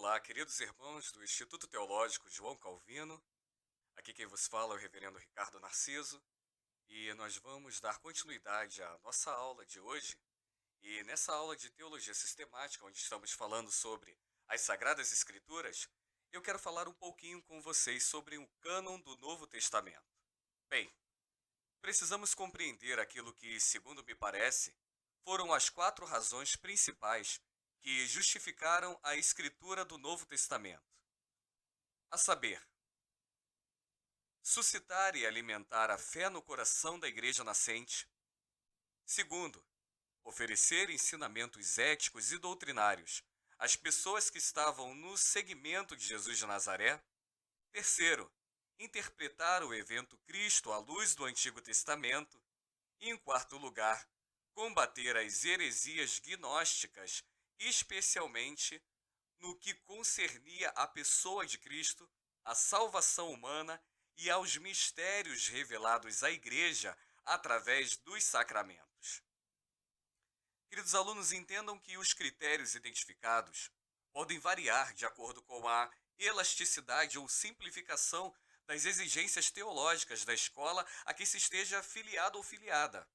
Olá, queridos irmãos do Instituto Teológico João Calvino. Aqui quem vos fala é o reverendo Ricardo Narciso e nós vamos dar continuidade à nossa aula de hoje. E nessa aula de Teologia Sistemática, onde estamos falando sobre as Sagradas Escrituras, eu quero falar um pouquinho com vocês sobre o cânon do Novo Testamento. Bem, precisamos compreender aquilo que, segundo me parece, foram as quatro razões principais que justificaram a escritura do Novo Testamento. A saber, suscitar e alimentar a fé no coração da igreja nascente. Segundo, oferecer ensinamentos éticos e doutrinários às pessoas que estavam no segmento de Jesus de Nazaré. Terceiro, interpretar o evento Cristo à luz do Antigo Testamento. E, em quarto lugar, combater as heresias gnósticas, especialmente no que concernia à pessoa de Cristo, à salvação humana e aos mistérios revelados à Igreja através dos sacramentos. Queridos alunos, entendam que os critérios identificados podem variar de acordo com a elasticidade ou simplificação das exigências teológicas da escola a que se esteja filiado ou filiada.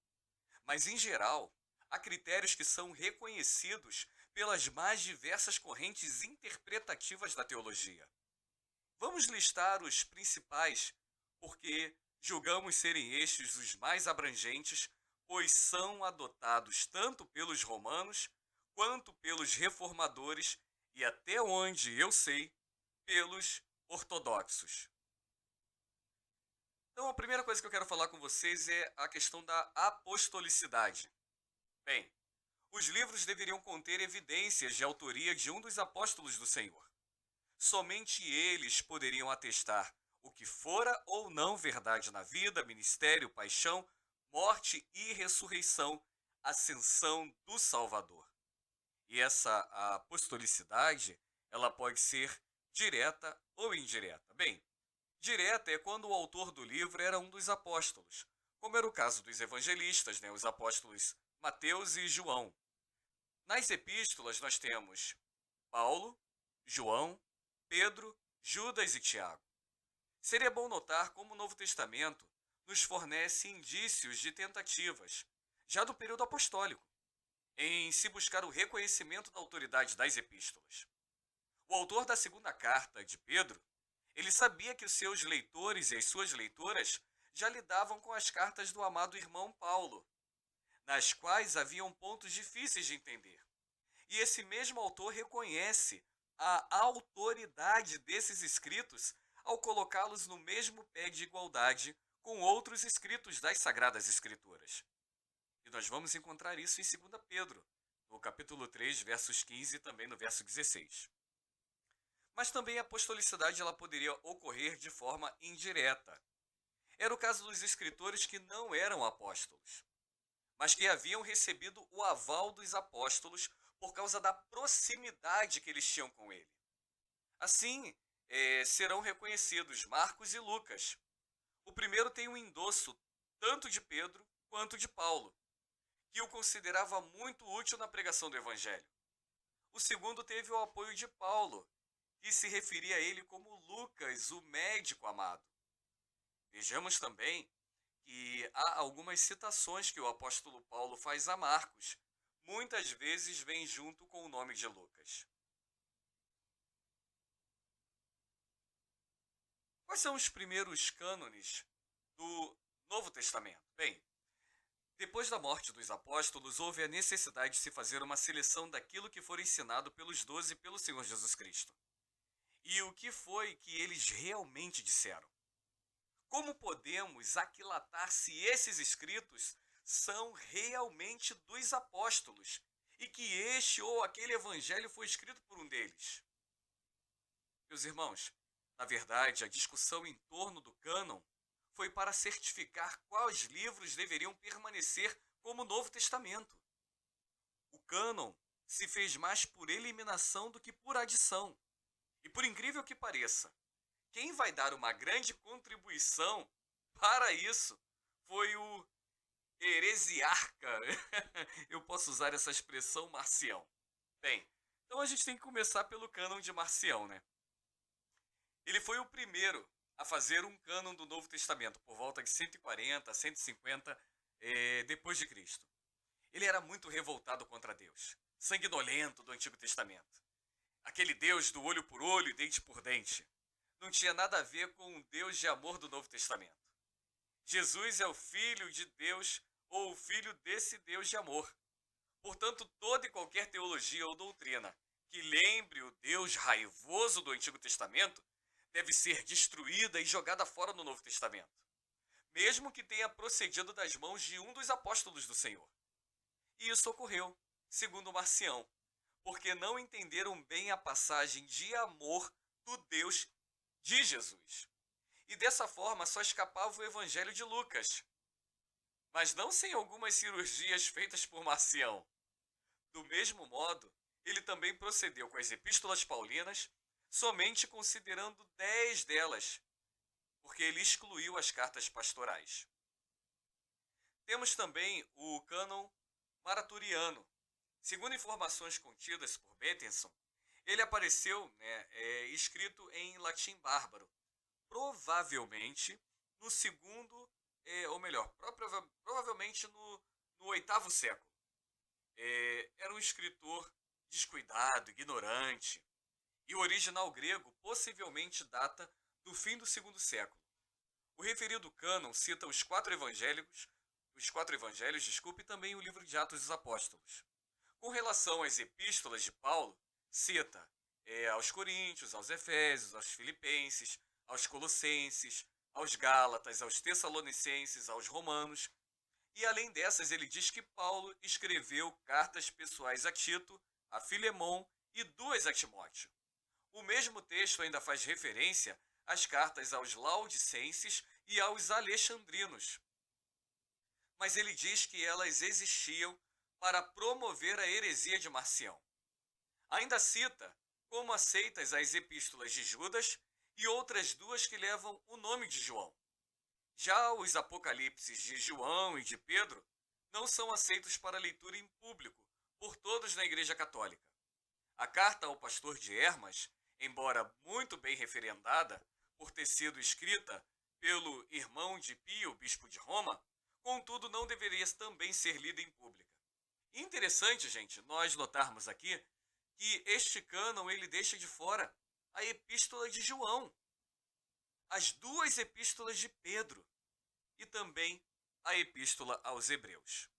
Mas, em geral, há critérios que são reconhecidos pelas mais diversas correntes interpretativas da teologia. Vamos listar os principais, porque julgamos serem estes os mais abrangentes, pois são adotados tanto pelos romanos quanto pelos reformadores e, até onde eu sei, pelos ortodoxos. Então, a primeira coisa que eu quero falar com vocês é a questão da apostolicidade. Bem, os livros deveriam conter evidências de autoria de um dos apóstolos do Senhor. Somente eles poderiam atestar o que fora ou não verdade na vida, ministério, paixão, morte e ressurreição, ascensão do Salvador. E essa apostolicidade, ela pode ser direta ou indireta. Bem, direta é quando o autor do livro era um dos apóstolos, como era o caso dos evangelistas, os apóstolos Mateus e João. Nas epístolas nós temos Paulo, João, Pedro, Judas e Tiago. Seria bom notar como o Novo Testamento nos fornece indícios de tentativas, já do período apostólico, em se buscar o reconhecimento da autoridade das epístolas. O autor da segunda carta de Pedro, ele sabia que os seus leitores e as suas leitoras já lidavam com as cartas do amado irmão Paulo, nas quais haviam pontos difíceis de entender. E esse mesmo autor reconhece a autoridade desses escritos ao colocá-los no mesmo pé de igualdade com outros escritos das Sagradas Escrituras. E nós vamos encontrar isso em 2 Pedro, no capítulo 3, versos 15 e também no verso 16. Mas também a apostolicidade ela poderia ocorrer de forma indireta. Era o caso dos escritores que não eram apóstolos, mas que haviam recebido o aval dos apóstolos por causa da proximidade que eles tinham com ele. Assim, serão reconhecidos Marcos e Lucas. O primeiro tem um endosso tanto de Pedro quanto de Paulo, que o considerava muito útil na pregação do Evangelho. O segundo teve o apoio de Paulo, que se referia a ele como Lucas, o médico amado. Vejamos também que há algumas citações que o apóstolo Paulo faz a Marcos. Muitas vezes vem junto com o nome de Lucas. Quais são os primeiros cânones do Novo Testamento? Bem, depois da morte dos apóstolos, houve a necessidade de se fazer uma seleção daquilo que for ensinado pelos 12 pelo Senhor Jesus Cristo. E o que foi que eles realmente disseram? Como podemos aquilatar se esses escritos são realmente dos apóstolos e que este ou aquele evangelho foi escrito por um deles? Meus irmãos, na verdade, a discussão em torno do cânon foi para certificar quais livros deveriam permanecer como Novo Testamento. O cânon se fez mais por eliminação do que por adição. E por incrível que pareça, quem vai dar uma grande contribuição para isso foi o heresiarca, eu posso usar essa expressão, Marcião. Bem, Então a gente tem que começar pelo cânon de Marcião, né? Ele foi o primeiro a fazer um cânon do Novo Testamento, por volta de 140, 150 depois de Cristo. Ele era muito revoltado contra Deus, sanguinolento do Antigo Testamento. Aquele Deus do olho por olho e dente por dente. Não tinha nada a ver com o Deus de amor do Novo Testamento. Jesus é o Filho de Deus ou o Filho desse Deus de amor. Portanto, toda e qualquer teologia ou doutrina que lembre o Deus raivoso do Antigo Testamento deve ser destruída e jogada fora no Novo Testamento, mesmo que tenha procedido das mãos de um dos apóstolos do Senhor. E isso ocorreu, segundo Marcião, porque não entenderam bem a passagem de amor do Deus de Jesus. E dessa forma só escapava o Evangelho de Lucas, mas não sem algumas cirurgias feitas por Marcião. Do mesmo modo, ele também procedeu com as epístolas paulinas, somente considerando 10 delas, porque ele excluiu as cartas pastorais. Temos também o cânon maraturiano. Segundo informações contidas por Bentenson, ele apareceu escrito em latim bárbaro, provavelmente no segundo, ou melhor, provavelmente no 8º século. Era um escritor descuidado, ignorante, e o original grego possivelmente data do fim do 2º século. O referido cânon cita os quatro evangelhos, e também o livro de Atos dos Apóstolos. Com relação às epístolas de Paulo, cita aos Coríntios, aos Efésios, aos Filipenses, aos Colossenses, aos Gálatas, aos Tessalonicenses, aos Romanos. E além dessas, ele diz que Paulo escreveu cartas pessoais a Tito, a Filemon e 2 a Timóteo. O mesmo texto ainda faz referência às cartas aos Laodicenses e aos Alexandrinos. Mas ele diz que elas existiam para promover a heresia de Marcião. Ainda cita como aceitas as epístolas de Judas e outras 2 que levam o nome de João. Já os apocalipses de João e de Pedro não são aceitos para leitura em público por todos na Igreja Católica. A carta ao pastor de Hermas, embora muito bem referendada por ter sido escrita pelo irmão de Pio, bispo de Roma, contudo não deveria também ser lida em pública. Interessante, gente, nós notarmos aqui que este cânon ele deixa de fora a epístola de João, as 2 epístolas de Pedro e também a epístola aos Hebreus.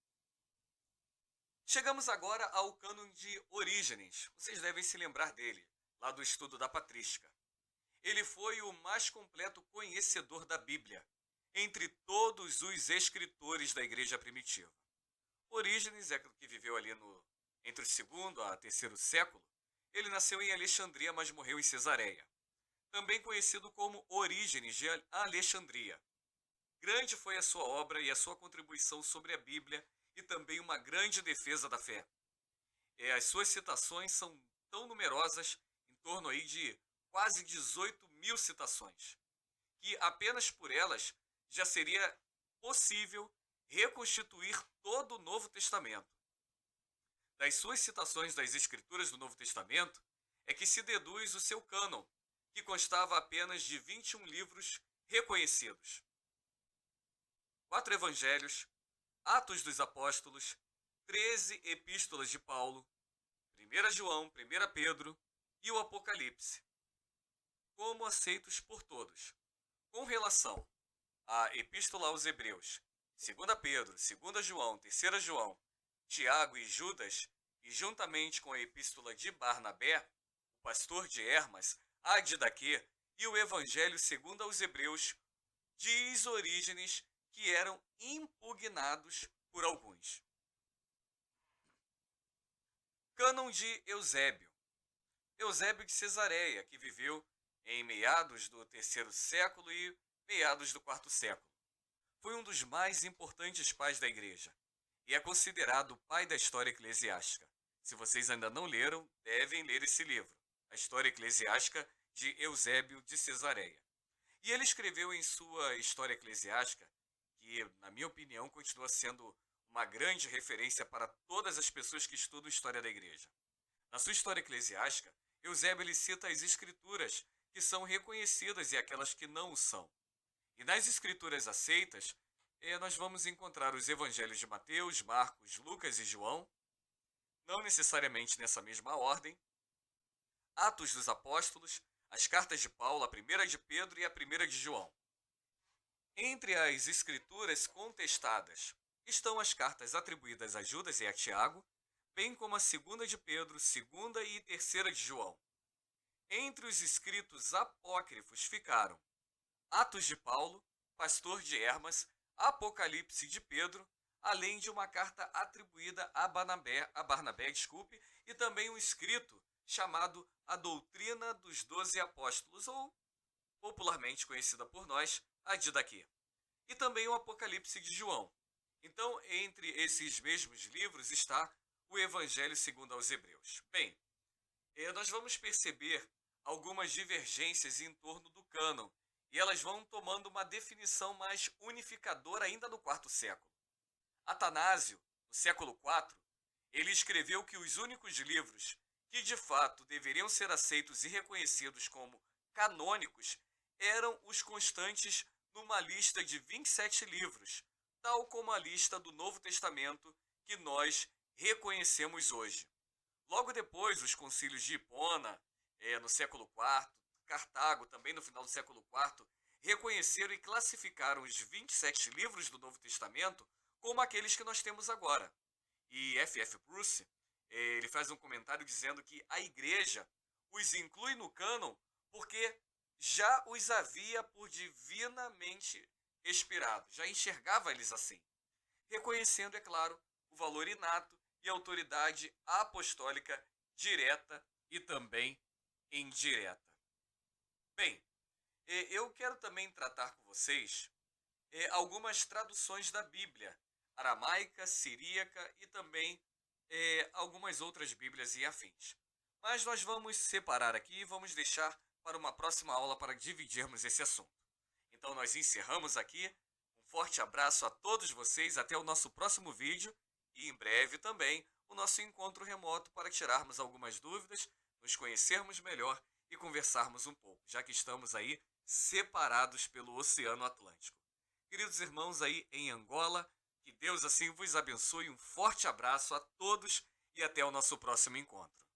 Chegamos agora ao cânon de Orígenes. Vocês devem se lembrar dele, lá do estudo da patrística. Ele foi o mais completo conhecedor da Bíblia entre todos os escritores da igreja primitiva. Orígenes é que viveu ali entre o 2º a 3º século. Ele nasceu em Alexandria, mas morreu em Cesareia. Também conhecido como Orígenes de Alexandria. Grande foi a sua obra e a sua contribuição sobre a Bíblia e também uma grande defesa da fé. As suas citações são tão numerosas, em torno aí de quase 18.000 citações, que apenas por elas já seria possível reconstituir todo o Novo Testamento. Das suas citações das Escrituras do Novo Testamento é que se deduz o seu cânon, que constava apenas de 21 livros reconhecidos. 4 evangelhos, Atos dos Apóstolos, 13 epístolas de Paulo, 1 João, 1 Pedro e o Apocalipse, como aceitos por todos. Com relação à Epístola aos Hebreus, 2 Pedro, 2 João, 3 João, Tiago e Judas, e juntamente com a Epístola de Barnabé, o pastor de Hermas, a de Daquê, e o Evangelho segundo aos Hebreus, diz Orígenes que eram impugnados por alguns. Cânon de Eusébio. Eusébio de Cesareia, que viveu em meados do 3º século e meados do 4º século. Foi um dos mais importantes pais da igreja e é considerado o pai da história eclesiástica. Se vocês ainda não leram, devem ler esse livro, A História Eclesiástica de Eusébio de Cesareia. E ele escreveu em sua História Eclesiástica, que, na minha opinião, continua sendo uma grande referência para todas as pessoas que estudam história da igreja. Na sua história eclesiástica, Eusébio ele cita as escrituras que são reconhecidas e aquelas que não o são. E nas escrituras aceitas, nós vamos encontrar os evangelhos de Mateus, Marcos, Lucas e João, não necessariamente nessa mesma ordem, Atos dos Apóstolos, as cartas de Paulo, a primeira de Pedro e a primeira de João. Entre as escrituras contestadas estão as cartas atribuídas a Judas e a Tiago, bem como a segunda de Pedro, segunda e terceira de João. Entre os escritos apócrifos ficaram Atos de Paulo, Pastor de Hermas, Apocalipse de Pedro, além de uma carta atribuída a Barnabé, e também um escrito chamado A Doutrina dos Doze Apóstolos, ou popularmente conhecida por nós, a Didaquê. E também o Apocalipse de João. Então, entre esses mesmos livros está o Evangelho segundo aos Hebreus. Bem, nós vamos perceber algumas divergências em torno do cânon, e elas vão tomando uma definição mais unificadora ainda no quarto século. Atanásio, no século IV, ele escreveu que os únicos livros que de fato deveriam ser aceitos e reconhecidos como canônicos eram os constantes numa lista de 27 livros, tal como a lista do Novo Testamento que nós reconhecemos hoje. Logo depois, os concílios de Hipona, no século IV, Cartago, também no final do século IV, reconheceram e classificaram os 27 livros do Novo Testamento como aqueles que nós temos agora. E F.F. Bruce, ele faz um comentário dizendo que a igreja os inclui no cânon porque já os havia por divinamente inspirado, já enxergava eles assim, reconhecendo, é claro, o valor inato e a autoridade apostólica direta e também indireta. Bem, eu quero também tratar com vocês algumas traduções da Bíblia, aramaica, siríaca e também algumas outras Bíblias e afins. Mas nós vamos separar aqui e vamos deixar para uma próxima aula para dividirmos esse assunto. Então nós encerramos aqui. Um forte abraço a todos vocês, até o nosso próximo vídeo e em breve também o nosso encontro remoto para tirarmos algumas dúvidas, nos conhecermos melhor e conversarmos um pouco, já que estamos aí separados pelo Oceano Atlântico. Queridos irmãos aí em Angola, que Deus assim vos abençoe, um forte abraço a todos e até o nosso próximo encontro.